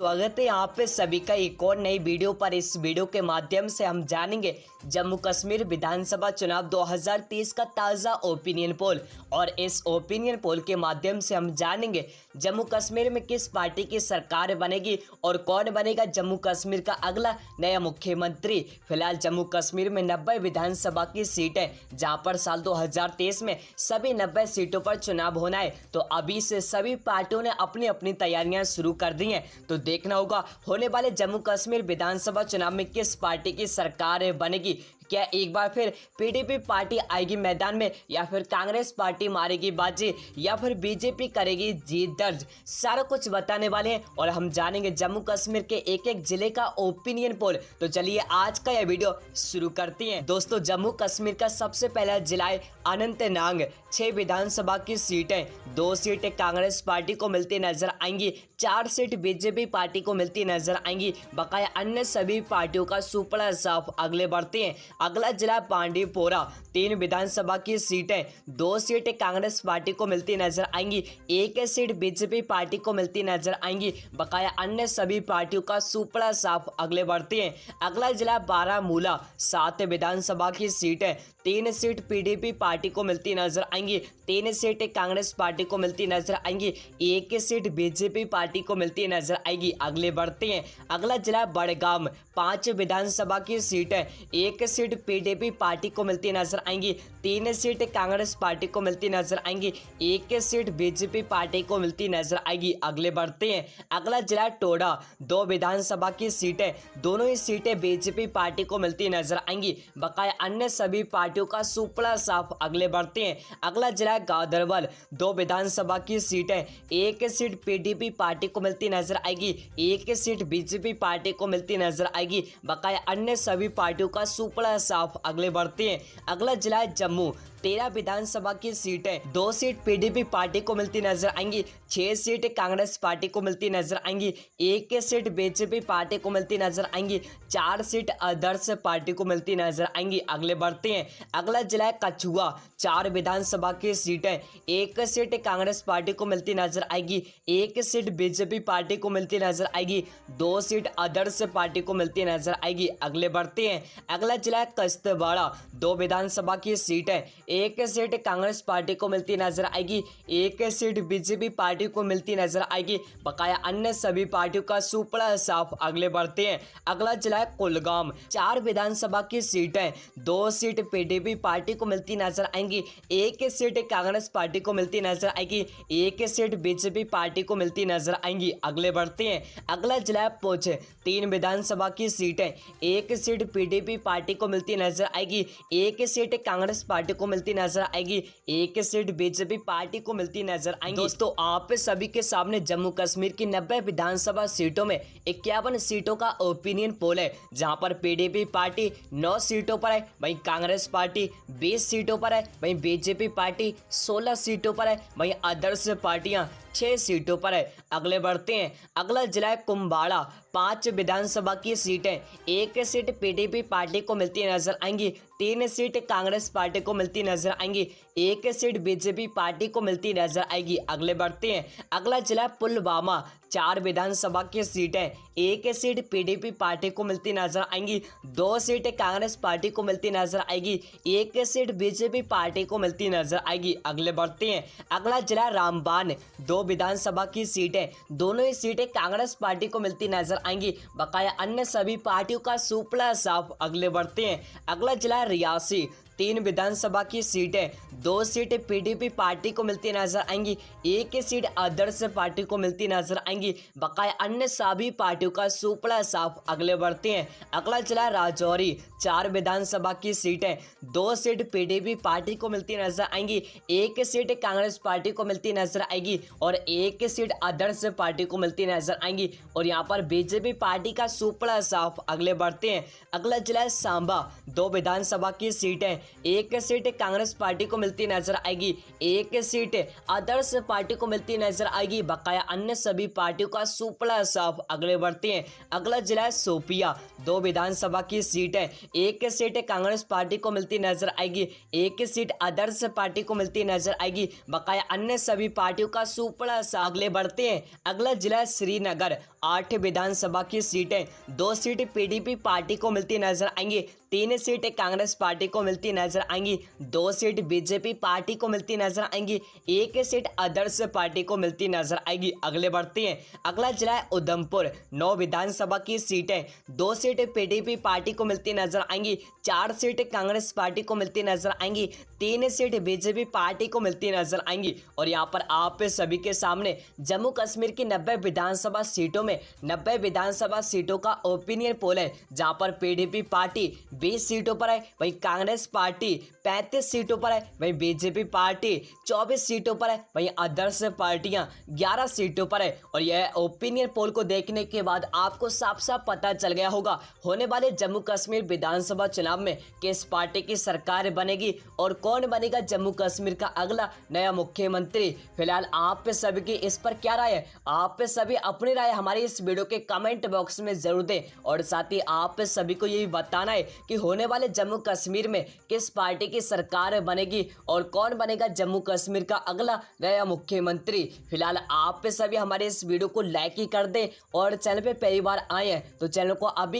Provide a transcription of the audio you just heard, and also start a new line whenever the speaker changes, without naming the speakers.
स्वागत है यहाँ पे सभी का एक और नई वीडियो पर। इस वीडियो के माध्यम से हम जानेंगे जम्मू कश्मीर विधानसभा चुनाव 2023 का ताज़ा ओपिनियन पोल, और इस ओपिनियन पोल के माध्यम से हम जानेंगे जम्मू कश्मीर में किस पार्टी की सरकार बनेगी और कौन बनेगा जम्मू कश्मीर का अगला नया मुख्यमंत्री। फिलहाल जम्मू कश्मीर में 90 विधानसभा की सीटें, जहाँ पर साल 2023 में सभी 90 सीटों पर चुनाव होना है। तो अभी से सभी पार्टियों ने अपनी अपनी तैयारियां शुरू कर दी हैं। तो देखना होगा होने वाले जम्मू कश्मीर विधानसभा चुनाव में किस पार्टी की सरकार बनेगी। क्या एक बार फिर पीडीपी पार्टी आएगी मैदान में, या फिर कांग्रेस पार्टी मारेगी बाजी, या फिर बीजेपी करेगी जीत दर्ज। सारा कुछ बताने वाले हैं और हम जानेंगे जम्मू कश्मीर के एक एक जिले का ओपिनियन पोल। तो चलिए आज का यह वीडियो शुरू करते हैं। दोस्तों, जम्मू कश्मीर का सबसे पहला जिला है अनंतनाग। 6 विधानसभा की सीटें, 2 सीटें कांग्रेस पार्टी को मिलती नजर आएंगी, 4 सीट बीजेपी पार्टी को मिलती नजर आएंगी। बकाया अन्य सभी पार्टियों का सुपड़ा साफ अगले बढ़ते हैं। अगला जिला बांडीपोरा। 3 विधानसभा की सीटें, 2 सीटें कांग्रेस पार्टी को मिलती नजर आएंगी, 1 सीट बीजेपी पार्टी को मिलती नजर आएंगी। बकाया अन्य सभी पार्टियों का सुपड़ा साफ अगले बढ़ते हैं। अगला जिला बारामूला। 7 विधानसभा की सीटें, 3 सीट पीडीपी पार्टी को मिलती नजर आएंगी, 3 सीटें कांग्रेस पार्टी को मिलती नजर आएंगी, 1 सीट बीजेपी पार्टी को मिलती नजर आएगी। अगले बढ़ते हैं। अगला जिला बड़गाम। 5 विधानसभा की सीटें, 1 सीट पीडीपी पार्टी को मिलती नजर आएंगी, 3 सीट कांग्रेस पार्टी को मिलती नजर आएंगी, 1 सीट बीजेपी पार्टी को मिलती नजर आएगी। अगले बढ़ते हैं। अगला जिला टोडा। 2 विधानसभा की सीटें, दोनों ही सीटें बीजेपी पार्टी को मिलती नजर आएंगी। बकाया अन्य सभी पार्टियों का सुपड़ा साफ अगले बढ़ते हैं। अगला जिला गादरबल। 2 विधानसभा की सीटें, 1 सीट पीडीपी पार्टी को मिलती नजर आएगी, 1 सीट बीजेपी पार्टी को मिलती नजर आएगी। बकाया अन्य सभी पार्टियों का सुपड़ा साफ अगले बढ़ते हैं। अगला जिला है जम्मू। 13 विधानसभा की सीटें, 2 सीट पीडीपी पार्टी को मिलती नजर आएंगी, 6 सीट कांग्रेस पार्टी को मिलती नजर आएंगी, 1 सीट बीजेपी पार्टी को मिलती नजर आएंगी, 4 सीट अदर्स पार्टी को मिलती नजर आएंगी। अगले बढ़ते हैं। अगला जिला है कछुआ। 4 विधानसभा की सीटें, 1 सीट कांग्रेस पार्टी को मिलती नजर आएगी, 1 सीट बीजेपी पार्टी को मिलती नजर आएगी, 2 सीट अदर्स पार्टी को मिलती नजर आएगी। अगले बढ़ते हैं। अगला जिला है कश्तवाड़ा। 2 विधानसभा की सीटें, 1 सीट कांग्रेस पार्टी को मिलती नजर आएगी, 1 सीट बीजेपी पार्टी को मिलती नजर आएगी। बकाया अन्य सभी पार्टियों का सुपड़ा साफ अगले बढ़ते हैं। अगला जिला है कुलगाम। 4 विधानसभा की सीटें, 2 सीट पीडीपी पार्टी को मिलती नजर आएंगी, 1 सीट कांग्रेस पार्टी को मिलती नजर आएगी, 1 सीट बीजेपी पार्टी को मिलती नजर आएंगी। अगले बढ़ते हैं। अगला जिला है पुंछ। 3 विधानसभा की सीटें, 1 सीट पीडीपी पार्टी को मिलती नजर आएगी, 1 सीट कांग्रेस पार्टी को मिलती नजर आएगी, 1 सीट बीजेपी पार्टी को मिलती नजर आएगी। दोस्तों, आप सभी के सामने जम्मू कश्मीर की 90 विधानसभा सीटों में 51 सीटों का ओपिनियन पोल है, जहां पर पीडीपी पार्टी 9 सीटों पर है, वहीं कांग्रेस पार्टी 20 सीटों पर है, वहीं बीजेपी पार्टी 16 सीटों पर है, वहीं अदर्स पार्टियां 6 सीटों पर है। अगले बढ़ते हैं। अगला जिला है कुंभाड़ा। 5 विधानसभा की सीटें, 1 सीट पीडीपी पार्टी को मिलती नजर आएंगी, 3 सीट कांग्रेस पार्टी को मिलती नजर आएंगी, 1 सीट बीजेपी पार्टी को मिलती नजर आएगी। अगले बढ़ते हैं। अगला जिला पुलवामा। 4 विधानसभा की सीटें, 1 सीट पीडीपी पार्टी को मिलती नजर आएंगी, 2 सीट कांग्रेस पार्टी को मिलती नजर आएगी, 1 सीट बीजेपी पार्टी को मिलती नजर आएगी। अगले बढ़ते हैं। अगला जिला रामबान। 2 विधानसभा की सीटें, दोनों ही सीटें कांग्रेस पार्टी को मिलती नजर आएंगी। बकाया अन्य सभी पार्टियों का सुपड़ा साफ अगले बढ़ते हैं। अगला जिला रियासी। 3 विधानसभा की सीटें, 2 सीट पीडीपी पार्टी को मिलती नजर आएंगी, 1 सीट अदर्स पार्टी को मिलती नजर आएंगी। बकाया अन्य सभी पार्टियों का सुपड़ा साफ अगले बढ़ते हैं। अगला जिला राजौरी। 4 विधानसभा की सीटें, 2 सीट पीडीपी पार्टी को मिलती नजर आएंगी, 1 सीट कांग्रेस पार्टी को मिलती नजर आएगी और 1 सीट अदर्स पार्टी को मिलती नजर आएंगी। और यहाँ पर बीजेपी पार्टी का सुपड़ा साफ अगले बढ़ते हैं। अगला जिला सांबा। 2 विधानसभा की सीटें, एक सीट कांग्रेस पार्टी को मिलती नजर आएगी, एक सीट आदर्श पार्टी को मिलती नजर आएगी। बकाया अन्य सभी पार्टियों का सुपड़ा साफ। अगले बढ़ते हैं, अगला जिला है शोपिया। 2 विधानसभा की सीट है, एक सीट कांग्रेस पार्टी को मिलती नजर आएगी, एक सीट आदर्श पार्टी को मिलती नजर आएगी। बकाया अन्य सभी पार्टियों का सुपड़ा साफ। अगले बढ़ते हैं, अगला जिला है श्रीनगर। 8 विधानसभा की सीटें, 2 सीट पीडीपी पार्टी को मिलती नजर आएंगी, 3 सीट कांग्रेस पार्टी को मिलती नजर आएंगी, 2 सीट बीजेपी पार्टी को मिलती नजर आएंगी, 1 सीट आदर्श पार्टी को मिलती नजर आएगी। अगले बढ़ते हैं, अगला जिला है उधमपुर। 9 विधानसभा की सीटें, 2 सीट पीडीपी पार्टी को मिलती नजर आएंगी, 4 सीट कांग्रेस पार्टी को मिलती नजर आएंगी, 3 सीट बीजेपी पार्टी को मिलती नजर आएंगी। और यहाँ पर आप सभी के सामने जम्मू कश्मीर की 90 विधानसभा सीटों में 90 विधानसभा सीटों का ओपिनियन पोल है, जहां पर पीडीपी पार्टी 20 सीटों पर है, वहीं कांग्रेस पार्टी 35 सीटों पर है, वहीं बीजेपी पार्टी 24 सीटों पर है, वहीं आदर्श पार्टियां 11 सीटों पर है। और यह ओपिनियन पोल को देखने के बाद आपको साफ साफ पता चल गया होगा होने वाले जम्मू कश्मीर विधानसभा चुनाव में किस पार्टी की सरकार बनेगी और कौन बनेगा जम्मू कश्मीर का अगला नया मुख्यमंत्री। फिलहाल आप सभी की इस पर क्या राय है? आप सभी अपनी राय हमारी इस वीडियो के कमेंट बॉक्स में जरूर दें। और साथ ही आप सभी को यही बताना है कि होने वाले जम्मू कश्मीर में किस पार्टी की सरकार बनेगी और कौन बनेगा जम्मू कश्मीर का अगला नया मुख्यमंत्री। फिलहाल आप सभी हमारे इस वीडियो को लाइक ही कर दें और चैनल पे पहली बार आए हैं तो चैनल को अभी